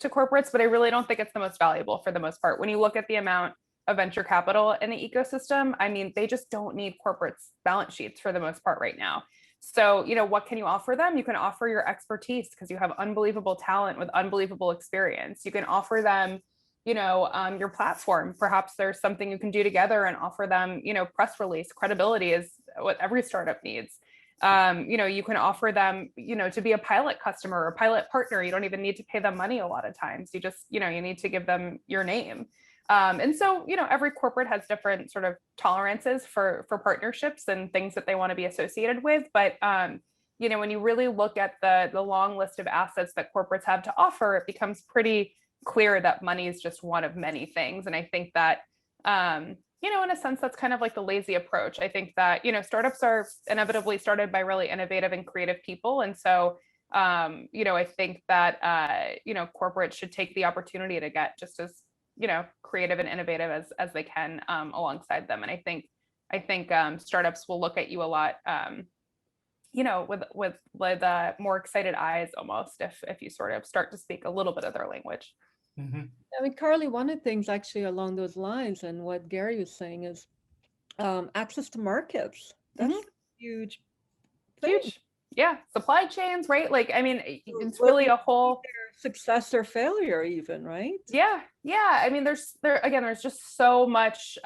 corporates, but I really don't think it's the most valuable for the most part. When you look at the amount of venture capital in the ecosystem, I mean, they just don't need corporates' balance sheets for the most part right now. So, what can you offer them? You can offer your expertise because you have unbelievable talent with unbelievable experience. You can offer them, your platform. Perhaps there's something you can do together and offer them, press release. Credibility is what every startup needs. You can offer them, to be a pilot customer or pilot partner. You don't even need to pay them money a lot of times. You just, you need to give them your name. And so, every corporate has different sort of tolerances for partnerships and things that they want to be associated with. But, when you really look at the long list of assets that corporates have to offer, it becomes pretty clear that money is just one of many things. And I think that, in a sense, that's kind of like the lazy approach. I think that, startups are inevitably started by really innovative and creative people. And so, I think that, corporates should take the opportunity to get just as creative and innovative as they can alongside them. And I think startups will look at you a lot, with more excited eyes almost if you sort of start to speak a little bit of their language. Mm-hmm. I mean, Carly, one of the things actually along those lines, and what Gary was saying is access to markets. That's huge thing. Huge. Yeah. Supply chains, right? Like, I mean, it's really a whole success or failure even, right? Yeah. I mean, there's just so much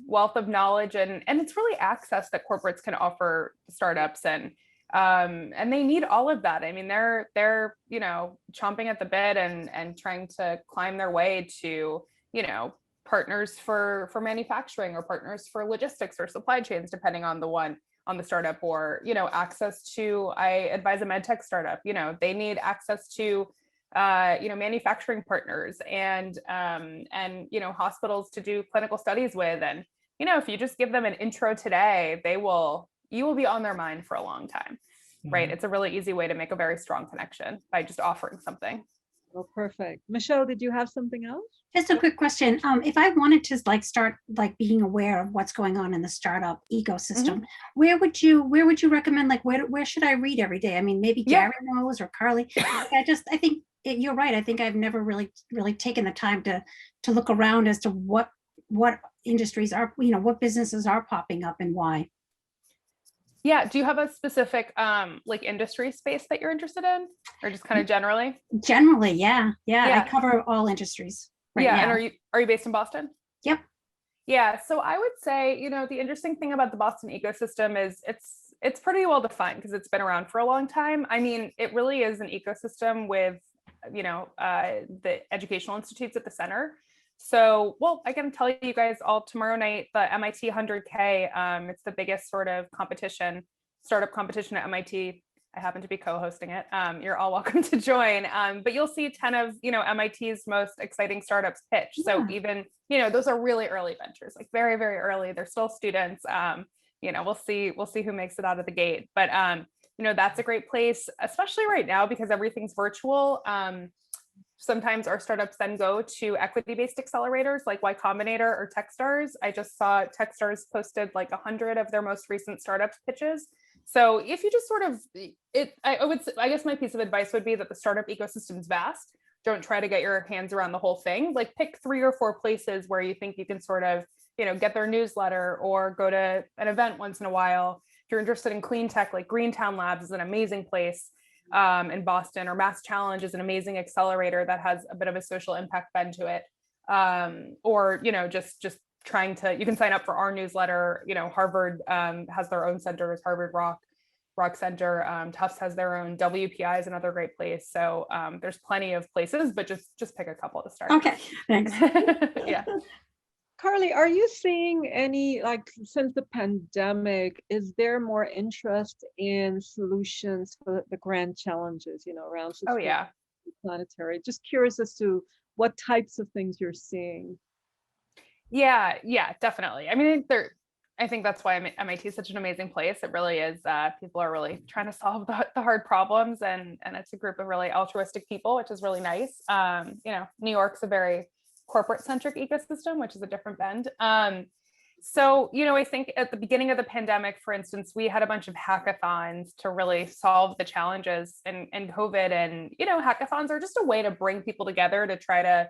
wealth of knowledge and it's really access that corporates can offer startups and they need all of that. I mean, they're chomping at the bit and trying to climb their way to, partners for manufacturing or partners for logistics or supply chains, depending on the startup, or, access to, I advise a med tech startup, they need access to, manufacturing partners and hospitals to do clinical studies with. And, if you just give them an intro today, you will be on their mind for a long time, right? It's a really easy way to make a very strong connection by just offering something. Oh, perfect. Michelle, did you have something else? Just a quick question. If I wanted to start being aware of what's going on in the startup ecosystem, where would you recommend, where should I read every day? I mean, maybe Gary knows or Carly. I think you're right. I think I've never really taken the time to look around as to what industries are, what businesses are popping up and why. Yeah. Do you have a specific industry space that you're interested in, or just kind of generally? Generally, yeah. I cover all industries. Right now. And are you based in Boston? Yep. Yeah. So I would say, the interesting thing about the Boston ecosystem is it's pretty well defined because it's been around for a long time. I mean, it really is an ecosystem with, the educational institutes at the center. So, well, I can tell you guys all tomorrow night, the MIT 100K, it's the biggest sort of startup competition at MIT. I happen to be co-hosting it. You're all welcome to join. But you'll see 10 of, MIT's most exciting startups pitch. So even, those are really early ventures, like very, very early. They're still students. We'll see who makes it out of the gate. But, that's a great place, especially right now because everything's virtual. Sometimes our startups then go to equity-based accelerators like Y Combinator or Techstars. I just saw Techstars posted 100 of their most recent startups pitches So if you just sort of, I guess my piece of advice would be that the startup ecosystem is vast. Don't try to get your hands around the whole thing. Like pick 3 or 4 places where you think you can sort of, get their newsletter or go to an event once in a while. If you're interested in clean tech, like Greentown Labs is an amazing place in Boston, or Mass Challenge is an amazing accelerator that has a bit of a social impact bend to it. Or, just trying to, you can sign up for our newsletter. Harvard has their own centers, Harvard Rock Center. Tufts has their own. WPI is another great place. So there's plenty of places, but just pick a couple to start. Okay, thanks. Yeah. Carly, are you seeing any, since the pandemic, is there more interest in solutions for the grand challenges, around Oh, yeah. planetary? Just curious as to what types of things you're seeing. Yeah, definitely. I think that's why MIT is such an amazing place. It really is. People are really trying to solve the hard problems, and it's a group of really altruistic people, which is really nice. New York's a very corporate-centric ecosystem, which is a different bend. So, I think at the beginning of the pandemic, for instance, we had a bunch of hackathons to really solve the challenges in COVID. And, hackathons are just a way to bring people together to try to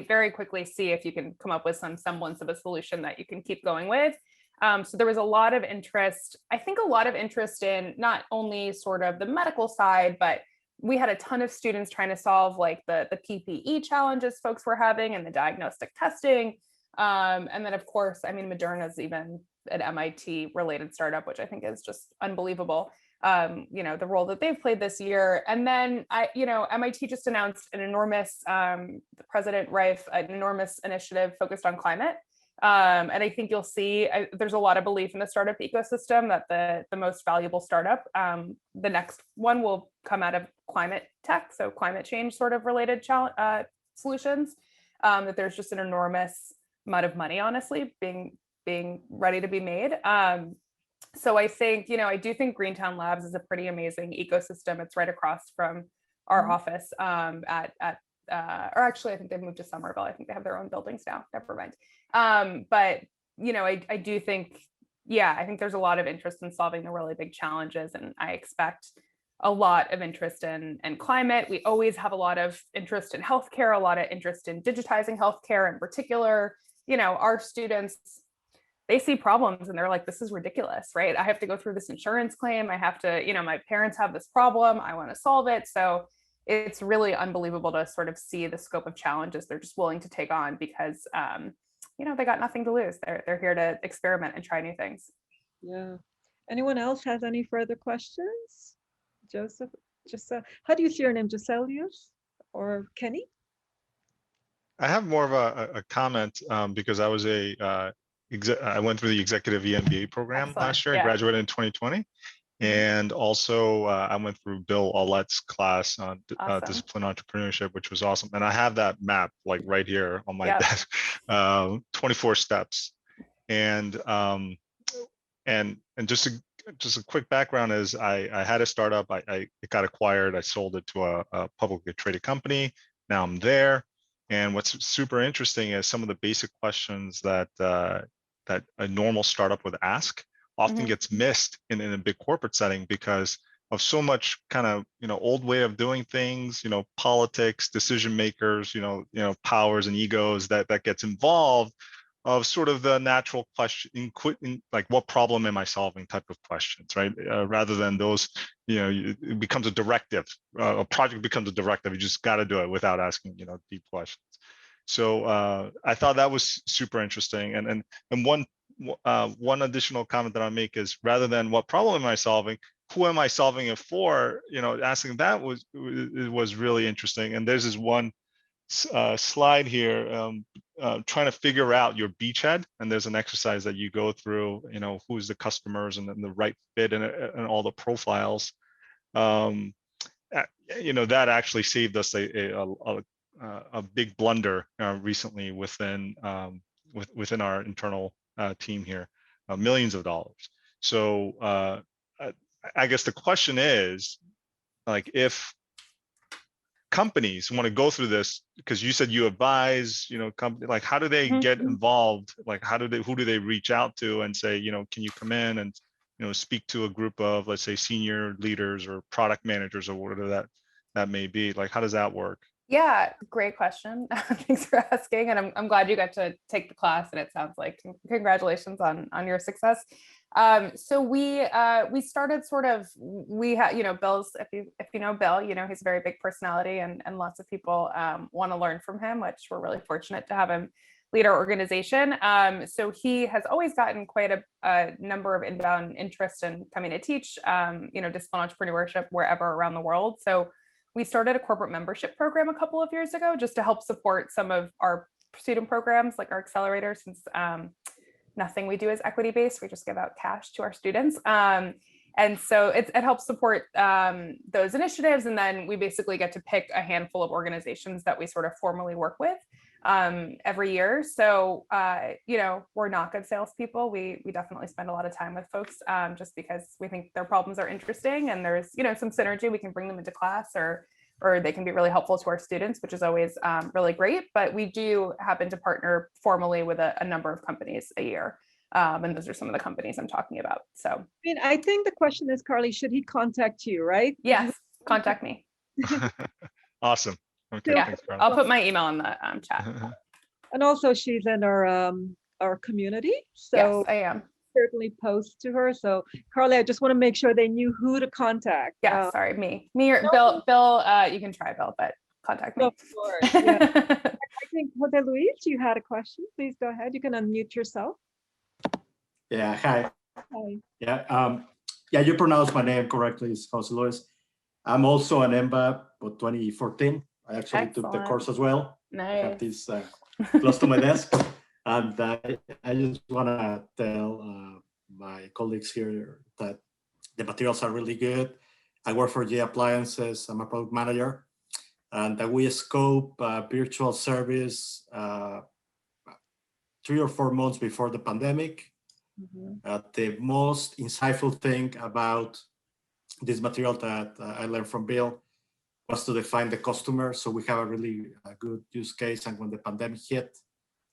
very quickly see if you can come up with some semblance of a solution that you can keep going with. So there was a lot of interest, I think a lot of interest in not only sort of the medical side, but we had a ton of students trying to solve like the PPE challenges folks were having and the diagnostic testing. And then of course, Moderna is even an MIT related startup, which I think is just unbelievable. The role that they've played this year. And then MIT just announced an enormous, President Reif, an enormous initiative focused on climate. And I think you'll see there's a lot of belief in the startup ecosystem that the most valuable startup, the next one will come out of climate tech, so climate change sort of related solutions. That there's just an enormous amount of money, honestly, being ready to be made. So I think, I do think Greentown Labs is a pretty amazing ecosystem. It's right across from our office or actually, I think they've moved to Somerville. I think they have their own buildings now. Never mind. But, I do think, I think there's a lot of interest in solving the really big challenges. And I expect a lot of interest in climate. We always have a lot of interest in healthcare, a lot of interest in digitizing healthcare in particular. Our students, they see problems and they're like, this is ridiculous, right? I have to go through this insurance claim. I have to, my parents have this problem. I want to solve it. So it's really unbelievable to sort of see the scope of challenges they're just willing to take on because, they got nothing to lose. They're here to experiment and try new things. Yeah. Anyone else has any further questions? Joseph, how do you see your name, Joselius or Kenny? I have more of a comment because I was I went through the executive EMBA program last year. I graduated in 2020. And also I went through Bill Aulet's class on discipline entrepreneurship, which was awesome. And I have that map like right here on my desk, 24 steps. And just a quick background is I had a startup, it got acquired, I sold it to a publicly traded company. Now I'm there. And what's super interesting is some of the basic questions that a normal startup would ask often gets missed in a big corporate setting because of so much kind of old way of doing things, politics, decision makers, powers and egos that gets involved of sort of the natural question, like what problem am I solving type of questions, right? Rather than those, it becomes a directive. A project becomes a directive. You just got to do it without asking, deep questions. So I thought that was super interesting. And one additional comment that I make is rather than what problem am I solving, who am I solving it for? Asking that was really interesting. And there's this one slide here trying to figure out your beachhead, and there's an exercise that you go through, who's the customers and then the right fit and all the profiles. That actually saved us a big blunder recently within our internal team here, millions of dollars. So I guess the question is, like, if companies want to go through this, because you said you advise, company, like, how do they get involved? Like, who do they reach out to and say, can you come in and speak to a group of, let's say, senior leaders or product managers or whatever that may be? Like, how does that work? Yeah, great question. Thanks for asking. And I'm glad you got to take the class, and it sounds like congratulations on your success. So we started sort of, we had, Bill's, if you know Bill, he's a very big personality, and lots of people want to learn from him, which we're really fortunate to have him lead our organization. So he has always gotten quite a number of inbound interest in coming to teach, discipline entrepreneurship wherever around the world. So we started a corporate membership program a couple of years ago just to help support some of our student programs, like our accelerator, since nothing we do is equity-based. We just give out cash to our students. And so it helps support those initiatives. And then we basically get to pick a handful of organizations that we sort of formally work with every year. So, we're not good salespeople. We definitely spend a lot of time with folks just because we think their problems are interesting, and there's, some synergy. We can bring them into class, or they can be really helpful to our students, which is always really great. But we do happen to partner formally with a number of companies a year. And those are some of the companies I'm talking about. So, I think the question is, Carly, should he contact you, right? yes, contact me. Awesome. Okay, Yeah, thanks, Carly. I'll put my email in the chat. And also, she's in our community, so Yes, I am. certainly post to her. So, Carly, I just want to make sure they knew who to contact. Yeah, sorry, me or Bill. Bill, you can try Bill, but contact me. Of course. Yeah. I think Jose Luis, you had a question. Please go ahead. You can unmute yourself. Yeah, hi. Hi. Yeah, you pronounced my name correctly. It's Jose Luis. I'm also an MBA for 2014. I actually took the course as well. Nice. I have this close to my desk. And I just want to tell my colleagues here that the materials are really good. I work for G Appliances. I'm a product manager. And that we scope virtual service 3 or 4 months before the pandemic. The most insightful thing about this material that I learned from Bill was to define the customer. So we have a really good use case. And when the pandemic hit,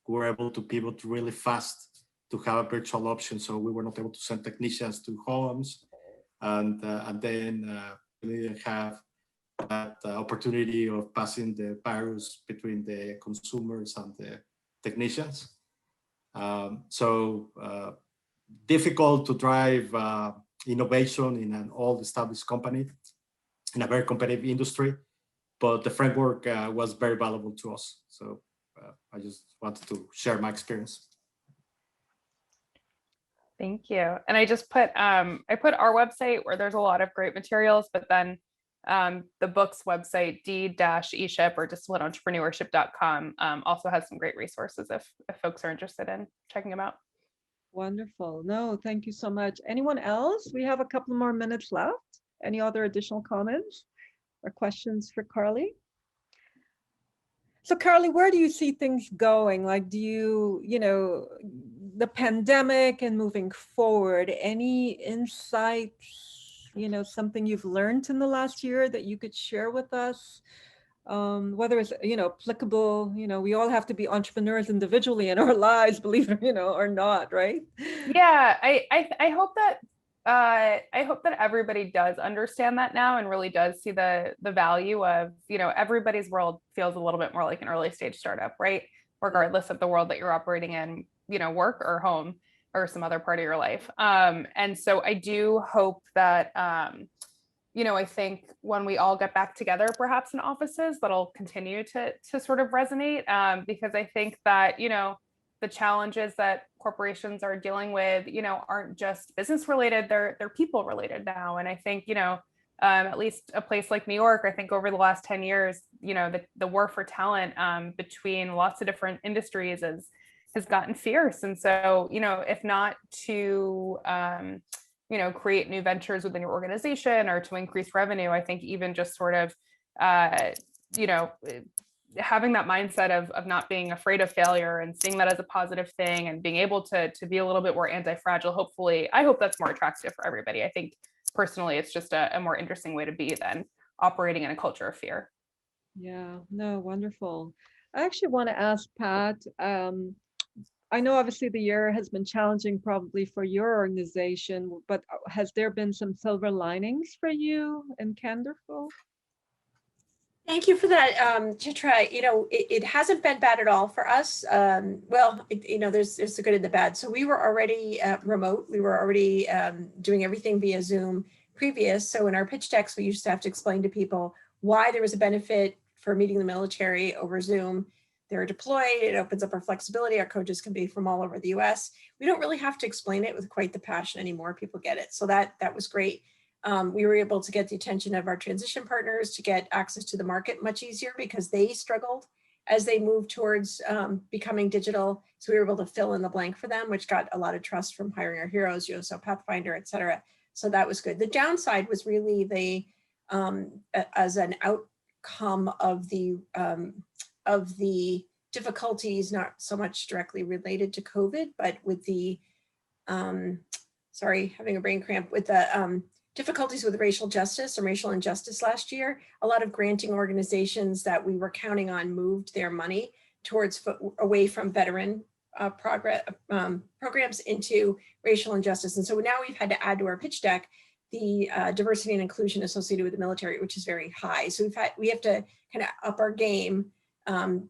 we were able to pivot really fast to have a virtual option. So we were not able to send technicians to homes. And then we didn't have that opportunity of passing the virus between the consumers and the technicians. Difficult to drive innovation in an old established company in a very competitive industry, but the framework was very valuable to us. So I just wanted to share my experience. Thank you. And I just put I put our website where there's a lot of great materials, but then the book's website, d-eship or disciplineentrpreneurship.com also has some great resources if folks are interested in checking them out. Wonderful. No, thank you so much. Anyone else? We have a couple more minutes left. Any other additional comments or questions for Carly? So Carly, where do you see things going? Like, do you, the pandemic and moving forward, any insights, something you've learned in the last year that you could share with us? Whether it's, applicable, we all have to be entrepreneurs individually in our lives, believe it, or not, right? Yeah, I hope that everybody does understand that now and really does see the value of, everybody's world feels a little bit more like an early stage startup, right? Regardless of the world that you're operating in, work or home or some other part of your life. And so I do hope that, I think when we all get back together, perhaps in offices, that'll continue to sort of resonate, because I think that, the challenges that corporations are dealing with, aren't just business related, they're people related now. And I think, at least a place like New York, I think over the last 10 years, the war for talent between lots of different industries has gotten fierce. And so, if not to, create new ventures within your organization or to increase revenue, I think even just sort of, having that mindset of not being afraid of failure and seeing that as a positive thing and being able to be a little bit more anti-fragile, hopefully, I hope that's more attractive for everybody. I think personally, it's just a more interesting way to be than operating in a culture of fear. Yeah, no, wonderful. I actually want to ask Pat, I know obviously the year has been challenging probably for your organization, but has there been some silver linings for you in Canderful? Thank you for that, Chitra. You know, it hasn't been bad at all for us. Well, you know, there's the good and the bad. So we were already remote. We were already doing everything via Zoom previous. So in our pitch decks, we used to have to explain to people why there was a benefit for meeting the military over Zoom. They're deployed. It opens up our flexibility. Our coaches can be from all over the US. We don't really have to explain it with quite the passion anymore. People get it. So that was great. We were able to get the attention of our transition partners to get access to the market much easier because they struggled as they moved towards becoming digital. So we were able to fill in the blank for them, which got a lot of trust from hiring our heroes, USO Pathfinder, et cetera. So that was good. The downside was really as an outcome of the difficulties, not so much directly related to COVID, but with the, sorry, having a brain cramp, with the difficulties with racial justice and racial injustice last year. A lot of granting organizations that we were counting on moved their money towards away from veteran programs into racial injustice. And so now we've had to add to our pitch deck the diversity and inclusion associated with the military, which is very high. So we have to kind of up our game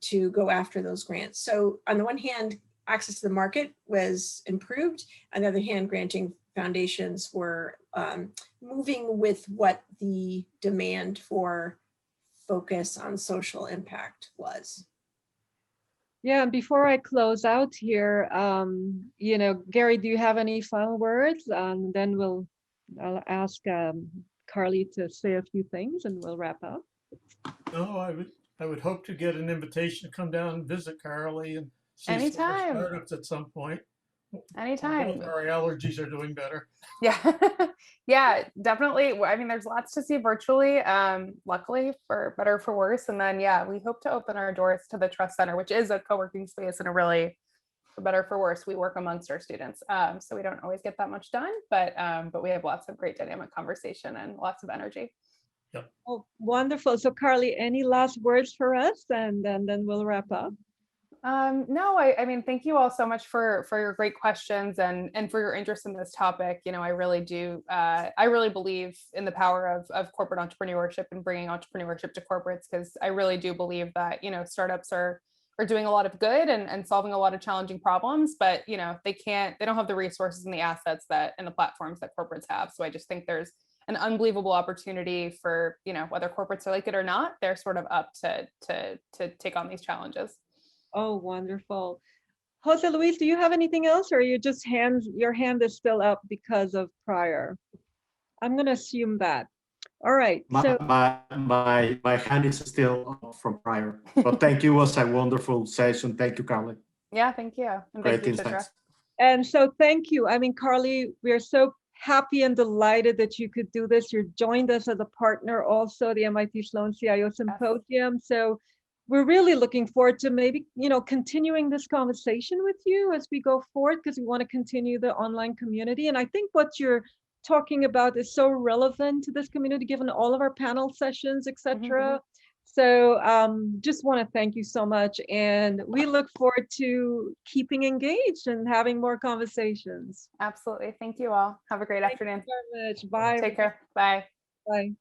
to go after those grants. So on the one hand, access to the market was improved. On the other hand, granting foundations were moving with what the demand for focus on social impact was. Yeah, and before I close out here, you know, Gary, do you have any final words? Then I'll ask Carly to say a few things and we'll wrap up. No, I would hope to get an invitation to come down and visit Carly and see Anytime. some startups at some point. Anytime. Both our allergies are doing better. Yeah. Yeah, definitely. I mean, there's lots to see virtually, luckily, for better or for worse. And then, yeah, we hope to open our doors to the Trust Center, which is a co-working space and a really, for better or for worse, we work amongst our students. So we don't always get that much done, but we have lots of great dynamic conversation and lots of energy. Yep. Oh, wonderful. So Carly, any last words for us? And then we'll wrap up. No, I mean, thank you all so much for your great questions and for your interest in this topic. You know, I really do. I really believe in the power of corporate entrepreneurship and bringing entrepreneurship to corporates, because I really do believe that, you know, startups are doing a lot of good and solving a lot of challenging problems, but, you know, they don't have the resources and the assets and the platforms that corporates have. So I just think there's an unbelievable opportunity for, you know, whether corporates are like it or not, they're sort of up to take on these challenges. Oh, wonderful. Jose Luis, do you have anything else, or are you just your hand is still up because of prior? I'm going to assume that. All right. My hand is still up from prior. But thank you. It was a wonderful session. Thank you, Carly. Yeah, thank you. And Great thank you, insights. Chitra. And so thank you. I mean, Carly, we are so happy and delighted that you could do this. You joined us as a partner also, the MIT Sloan CIO Symposium. So we're really looking forward to maybe, you know, continuing this conversation with you as we go forward, because we want to continue the online community. And I think what you're talking about is so relevant to this community, given all of our panel sessions, etc. So just want to thank you so much. And we look forward to keeping engaged and having more conversations. Absolutely. Thank you all. Have a great afternoon. Thank you very much. Bye. Take care. Bye. Bye.